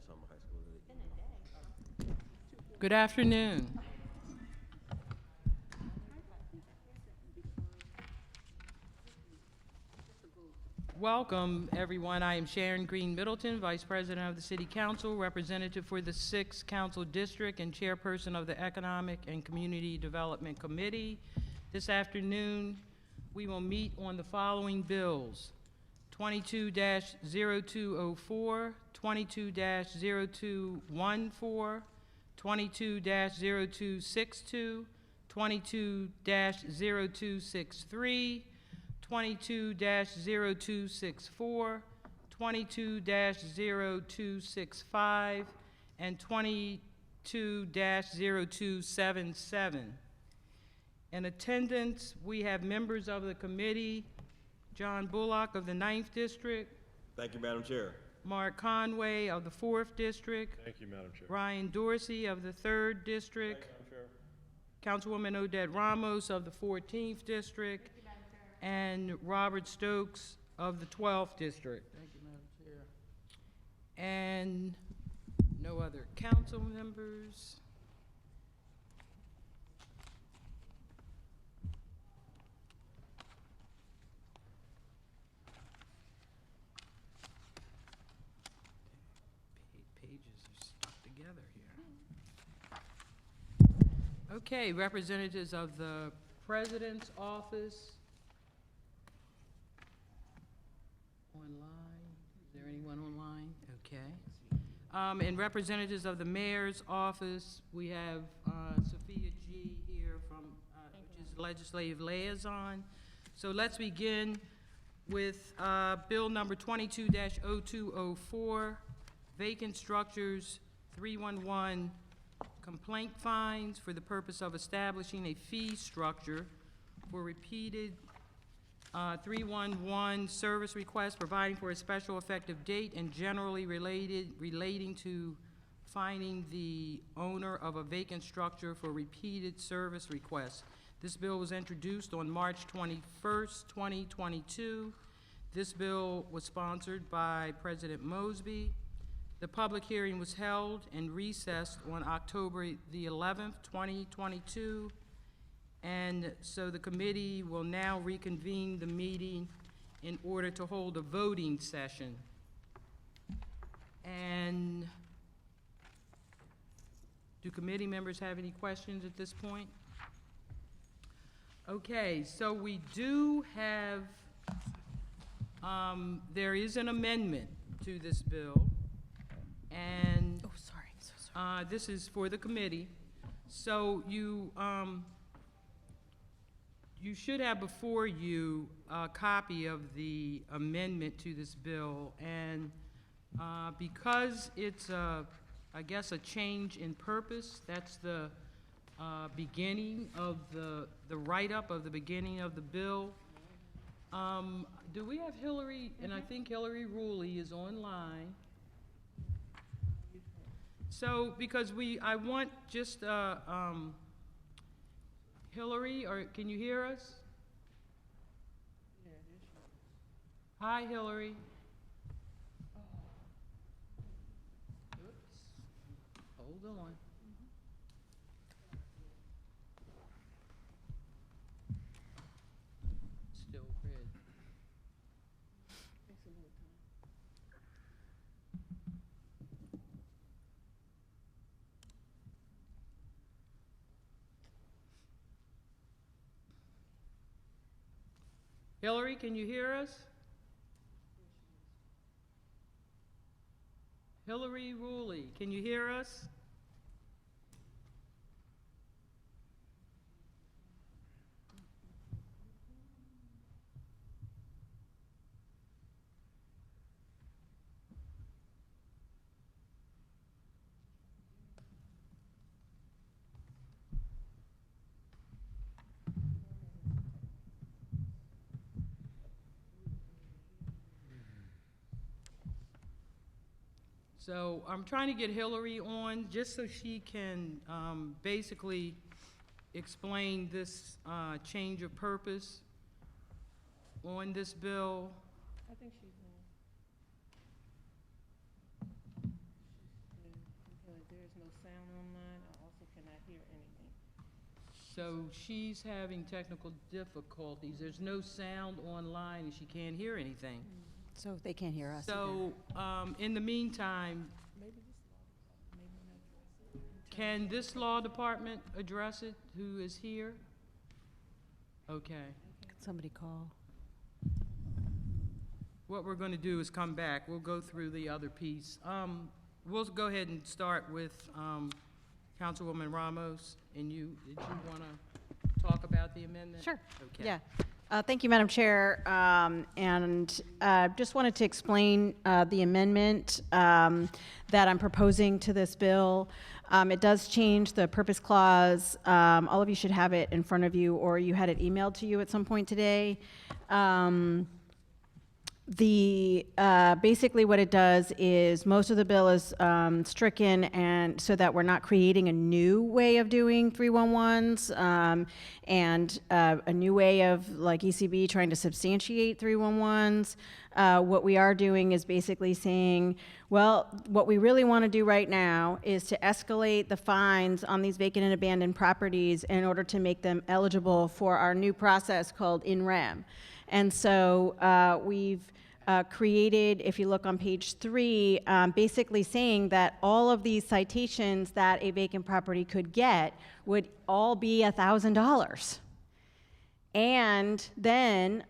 summer high school. Good afternoon. Welcome, everyone. I am Sharon Green Middleton, Vice President of the City Council, representative for the 6th Council District, and Chairperson of the Economic and Community Development Committee. This afternoon, we will meet on the following bills: 22-0204, 22-0214, 22-0262, 22-0263, 22-0264, 22-0265, and 22-0277. In attendance, we have members of the committee: John Bullock of the 9th District, Thank you, Madam Chair. Mark Conway of the 4th District, Thank you, Madam Chair. Ryan Dorsey of the 3rd District, Councilwoman Odette Ramos of the 14th District, and Robert Stokes of the 12th District. Thank you, Madam Chair. And no other council members. Pages are stuck together here. Okay, representatives of the President's Office. Online. Is there anyone online? Okay. And representatives of the Mayor's Office, we have Sophia G. here from, which is Legislative Liaison. So let's begin with Bill number 22-0204, Vacant Structures 311 Complaint Fines for the purpose of establishing a fee structure for repeated 311 service requests, providing for a special effective date, and generally relating to fining the owner of a vacant structure for repeated service requests. This bill was introduced on March 21st, 2022. This bill was sponsored by President Mosby. The public hearing was held and recessed on October the 11th, 2022. And so the committee will now reconvene the meeting in order to hold a voting session. And do committee members have any questions at this point? Okay, so we do have, there is an amendment to this bill. And Oh, sorry, so sorry. this is for the committee. So you should have before you a copy of the amendment to this bill, and because it's I guess a change in purpose, that's the beginning of the write-up of the beginning of the bill. Do we have Hillary? And I think Hillary Ruley is online. So, because I want just, Hillary, or can you hear us? Hi, Hillary. Oops. Hold on. Still red. Hillary, can you hear us? Hillary Ruley, can you hear us? So I'm trying to get Hillary on just so she can basically explain this change of purpose on this bill. I think she's no sound online. I also cannot hear anything. So she's having technical difficulties. There's no sound online and she can't hear anything. So they can't hear us either. So, in the meantime, can this law department address it, who is here? Okay. Could somebody call? What we're gonna do is come back. We'll go through the other piece. We'll go ahead and start with, Councilwoman Ramos, and you, did you wanna talk about the amendment? Sure. Okay. Yeah. Thank you, Madam Chair. And just wanted to explain the amendment that I'm proposing to this bill. It does change the purpose clause. All of you should have it in front of you, or you had it emailed to you at some point today. Basically what it does is most of the bill is stricken, and so that we're not creating a new way of doing 311s and a new way of like ECB trying to substantiate 311s. What we are doing is basically saying, well, what we really want to do right now is to escalate the fines on these vacant and abandoned properties in order to make them eligible for our new process called in rem. And so we've created, if you look on page 3, basically saying that all of these citations that a vacant property could get would all be $1,000. And then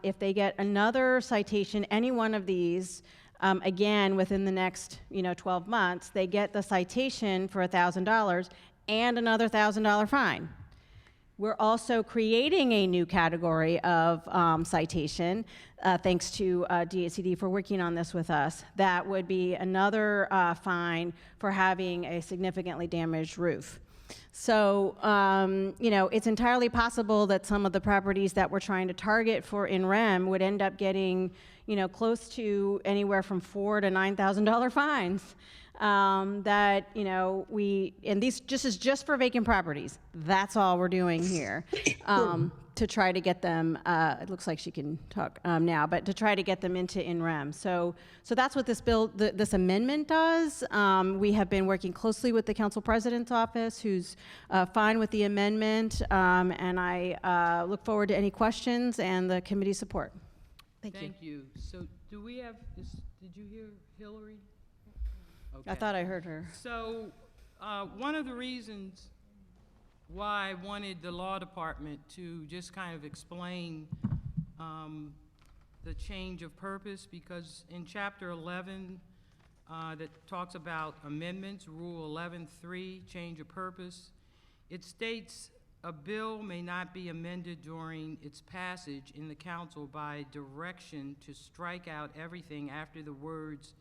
if they get another citation, any one of these, again, within the next 12 months, they get the citation for $1,000 and another $1,000 fine. We're also creating a new category of citation, thanks to DHCD for working on this with us. That would be another fine for having a significantly damaged roof. So, it's entirely possible that some of the properties that we're trying to target for in rem would end up getting, close to anywhere from $4,000 to $9,000 fines. And these is just for vacant properties. That's all we're doing here, to try to get them, it looks like she can talk now, but to try to get them into in rem. So that's what this bill, this amendment does. We have been working closely with the Council President's office, who's fine with the amendment, and I look forward to any questions and the committee support. Thank you. So do we have, did you hear Hillary? Okay. I thought I heard her. So, one of the reasons why I wanted the law department to just kind of explain the change of purpose, because in chapter 11 that talks about amendments, rule 11.3, change of purpose, it states a bill may not be amended during its passage in the council by direction to strike out everything after the words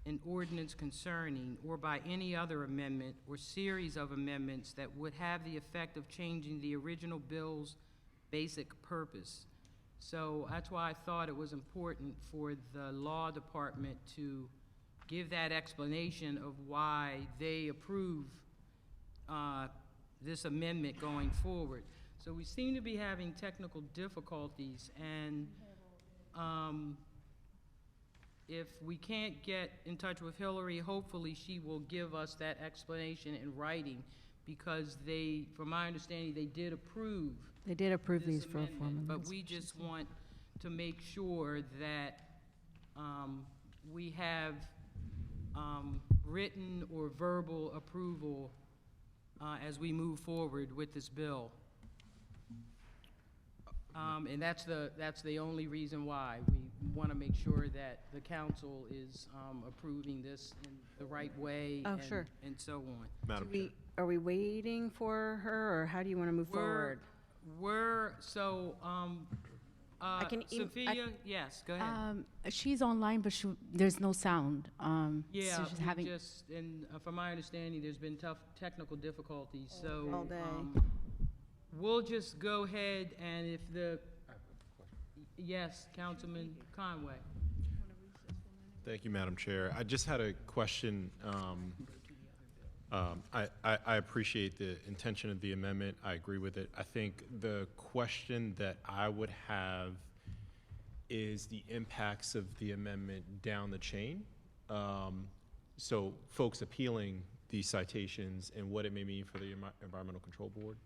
an ordinance concerning, or by any other amendment or series of amendments that would have the effect of changing the original bill's basic purpose. So that's why I thought it was important for the law department to give that explanation of why they approve this amendment going forward. So we seem to be having technical difficulties, and if we can't get in touch with Hillary, hopefully she will give us that explanation in writing, because they, from my understanding, they did approve. They did approve this these for amendment, form but amendments. we just want to make sure that we have written or verbal approval as we move forward with this bill. And that's the only reason why. We want to make sure that the council is approving this in the right way. Oh, and, sure. and so on. Madam Chair. Are we waiting for her, or how do you want to move forward? I can Sophia, yes, go ahead. She's online, but there's no sound. Yeah, so she's we having. just, and from my understanding, there's been tough technical difficulties, so. All day. We'll just go ahead, and if the, yes, Councilman Conway. Thank you, Madam Chair. I just had a question. I appreciate the intention of the amendment. I agree with it. I think the question that I would have is the impacts of the amendment down the chain. So folks appealing these citations and what it may mean for the Environmental Control Board?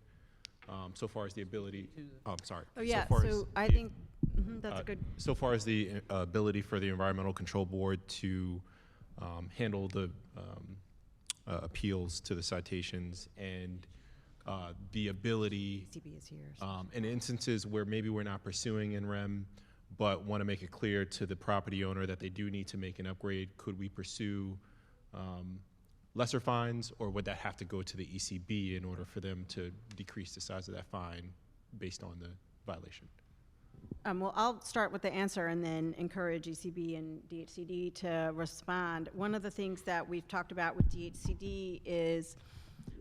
So far as the ability, I'm sorry. Oh, yeah, far as so I the- think, that's a good, So far as the ability for the Environmental Control Board to handle the appeals to the citations and the ability CB is here. in instances where maybe we're not pursuing NREM, but want to make it clear to the property owner that they do need to make an upgrade, could we pursue lesser fines, or would that have to go to the ECB in order for them to decrease the size of that fine based on the violation? Well, I'll start with the answer and then encourage ECB and DHCD to respond. One of the things that we've talked about with DHCD is,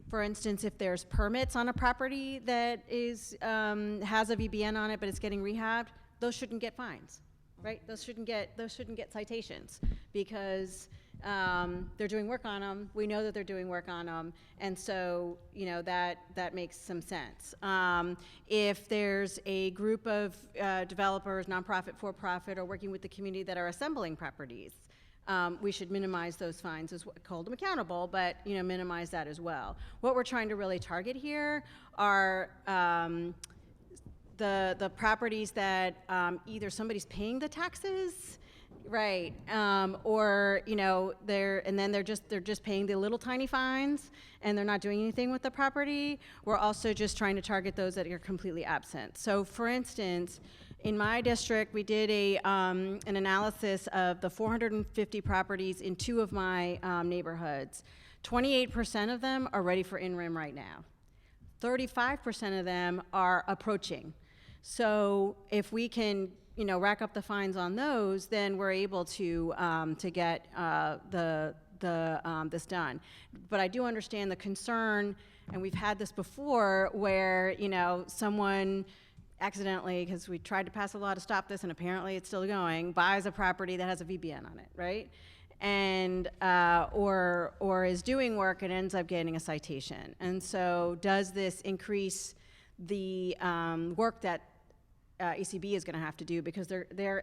for instance, if there's permits on a property that is, has a VBN on it, but it's getting rehabbed, those shouldn't get fines, right? Those shouldn't get citations, because they're doing work on them. We know that they're doing work on them, and so that makes some sense. If there's a group of developers, nonprofit, for-profit, or working with the community that are assembling properties, we should minimize those fines, hold them accountable, but minimize that as well. What we're trying to really target here are the properties that either somebody's paying the taxes, right, or they're just paying the little tiny fines and they're not doing anything with the property. We're also just trying to target those that are completely absent. So, for instance, in my district, we did an analysis of the 450 properties in 2 of my neighborhoods. 28% of them are ready for NREM right now. 35% of them are approaching. So if we can, rack up the fines on those, then we're able to get this done. But I do understand the concern, and we've had this before, where someone accidentally, because we tried to pass a law to stop this, and apparently it's still going, buys a property that has a VBN on it, right? And or is doing work and ends up getting a citation. And so, does this increase the work that ECB is going to have to do, because they're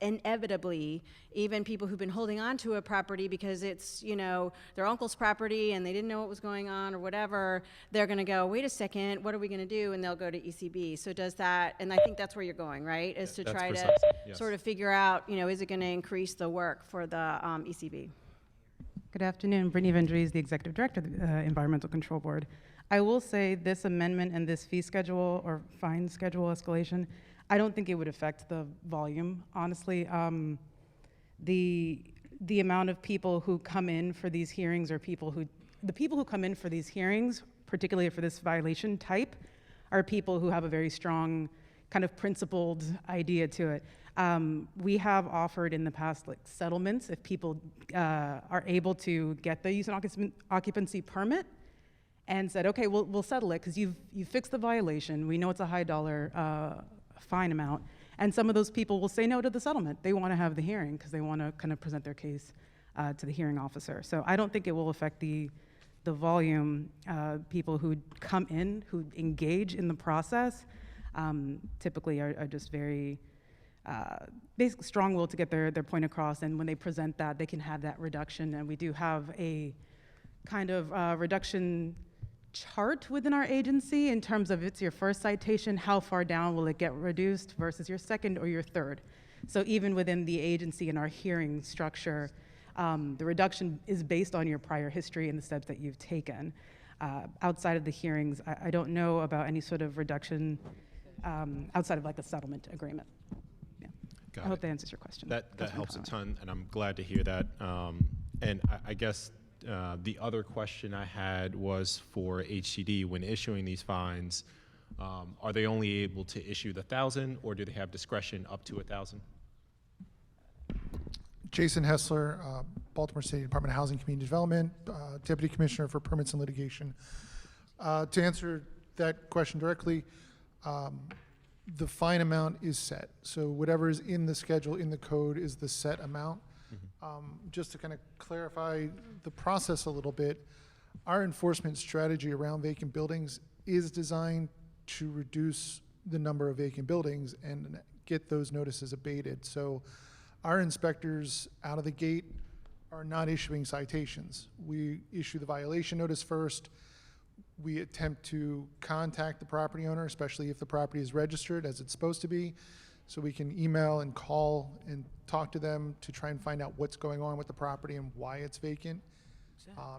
inevitably, even people who've been holding on to a property because it's their uncle's property and they didn't know what was going on or whatever, they're going to go, wait a second, what are we going to do? And they'll go to ECB. So does that, and I think that's where you're going, right, is to That's try precisely, to yes. sort of figure out, is it going to increase the work for the ECB? Good afternoon. Brittany Vendries, the Executive Director of the Environmental Control Board. I will say this amendment and this fee schedule or fine schedule escalation, I don't think it would affect the volume, honestly. The amount of people who come in for these hearings, or the people who come in for these hearings, particularly for this violation type, are people who have a very strong kind of principled idea to it. We have offered in the past settlements if people are able to get the use and occupancy permit, and said, okay, we'll settle it because you've fixed the violation. We know it's a high dollar fine amount. And some of those people will say no to the settlement. They want to have the hearing because they want to kind of present their case to the hearing officer. So I don't think it will affect the volume. People who come in, who engage in the process, typically are just very basically strong-willed to get their point across. And when they present that, they can have that reduction. And we do have a kind of reduction chart within our agency in terms of, it's your first citation, how far down will it get reduced versus your second or your third. So even within the agency and our hearing structure, the reduction is based on your prior history and the steps that you've taken. Outside of the hearings, I don't know about any sort of reduction outside of a settlement agreement. Yeah. Got I hope it. that answers your question. That Councilman helps a Conley. ton, and I'm glad to hear that. And I guess the other question I had was for HCD, when issuing these fines, are they only able to issue the 1,000, or do they have discretion up to 1,000? Jason Hessler, Baltimore City Department of Housing and Community Development, Deputy Commissioner for Permits and Litigation. To answer that question directly, the fine amount is set. So whatever is in the schedule, in the code, is the set amount. Just to kind of clarify the process a little bit, our enforcement strategy around vacant buildings is designed to reduce the number of vacant buildings and get those notices abated. So our inspectors out of the gate are not issuing citations. We issue the violation notice first. We attempt to contact the property owner, especially if the property is registered as it's supposed to be. So we can email and call and talk to them to try and find out what's going on with the property and why it's vacant.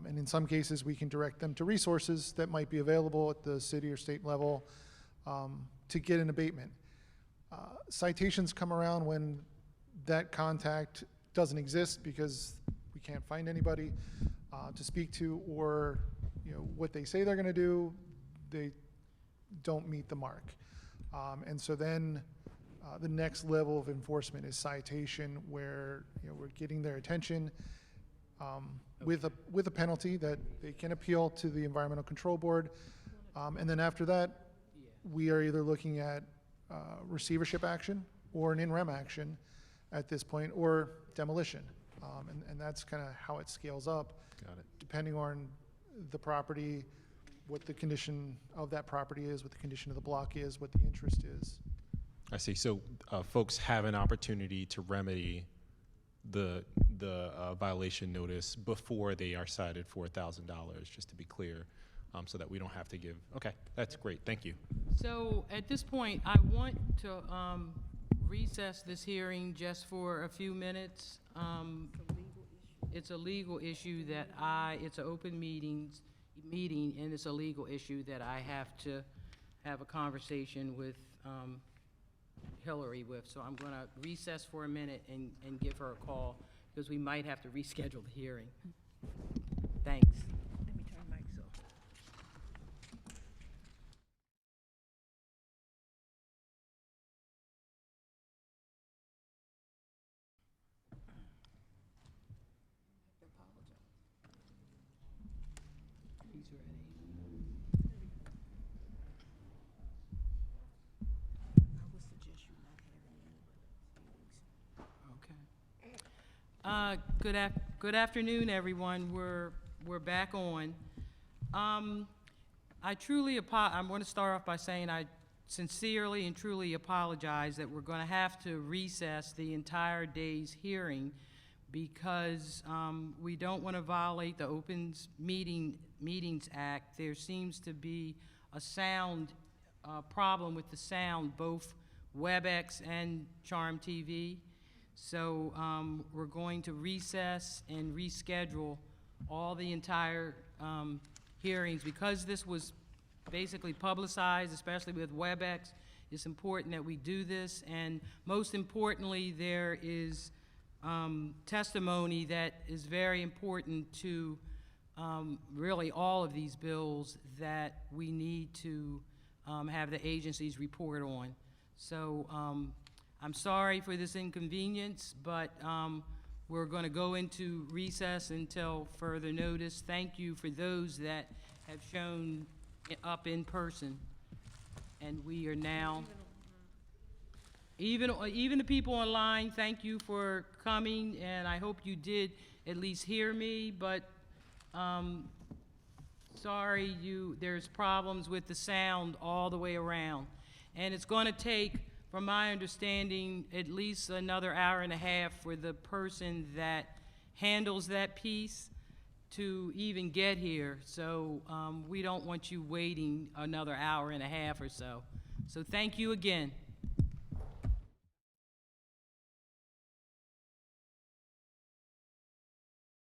And in some cases, we can direct them to resources that might be available at the city or state level to get an abatement. Citations come around when that contact doesn't exist because we can't find anybody to speak to, or what they say they're going to do, they don't meet the mark. And so then the next level of enforcement is citation, where we're getting their attention with a penalty that they can appeal to the Environmental Control Board. And then after that, we are either looking at receivership action or an in rem action at this point, or demolition. And that's kind of how it scales up. Got it. Depending on the property, what the condition of that property is, what the condition of the block is, what the interest is. I see. So folks have an opportunity to remedy the violation notice before they are cited for $1,000, just to be clear, so that we don't have to give. Okay, that's great. Thank you. So at this point, I want to recess this hearing just for a few minutes. It's a legal issue that it's an open meeting, and it's a legal issue that I have to have a conversation with Hillary with. So I'm going to recess for a minute and give her a call, because we might have to reschedule the hearing. Thanks. Let me turn mics off. He's ready. I would suggest you not having any Okay. Good afternoon, everyone. We're back on. I want to start off by saying I sincerely and truly apologize that we're going to have to recess the entire day's hearing, because we don't want to violate the Meetings Act. There seems to be a sound problem with the sound, both WebEx and Charm TV. So we're going to recess and reschedule all the entire hearings. Because this was basically publicized, especially with WebEx, it's important that we do this. And most importantly, there is testimony that is very important to really all of these bills that we need to have the agencies report on. So I'm sorry for this inconvenience, but we're going to go into recess until further notice. Thank you for those that have shown up in person. And we are now, even the people online, thank you for coming, and I hope you did at least hear me, but sorry, there's problems with the sound all the way around. And it's going to take, from my understanding, at least another hour and a half for the person that handles that piece to even get here. So we don't want you waiting another hour and a half or so. So thank you again.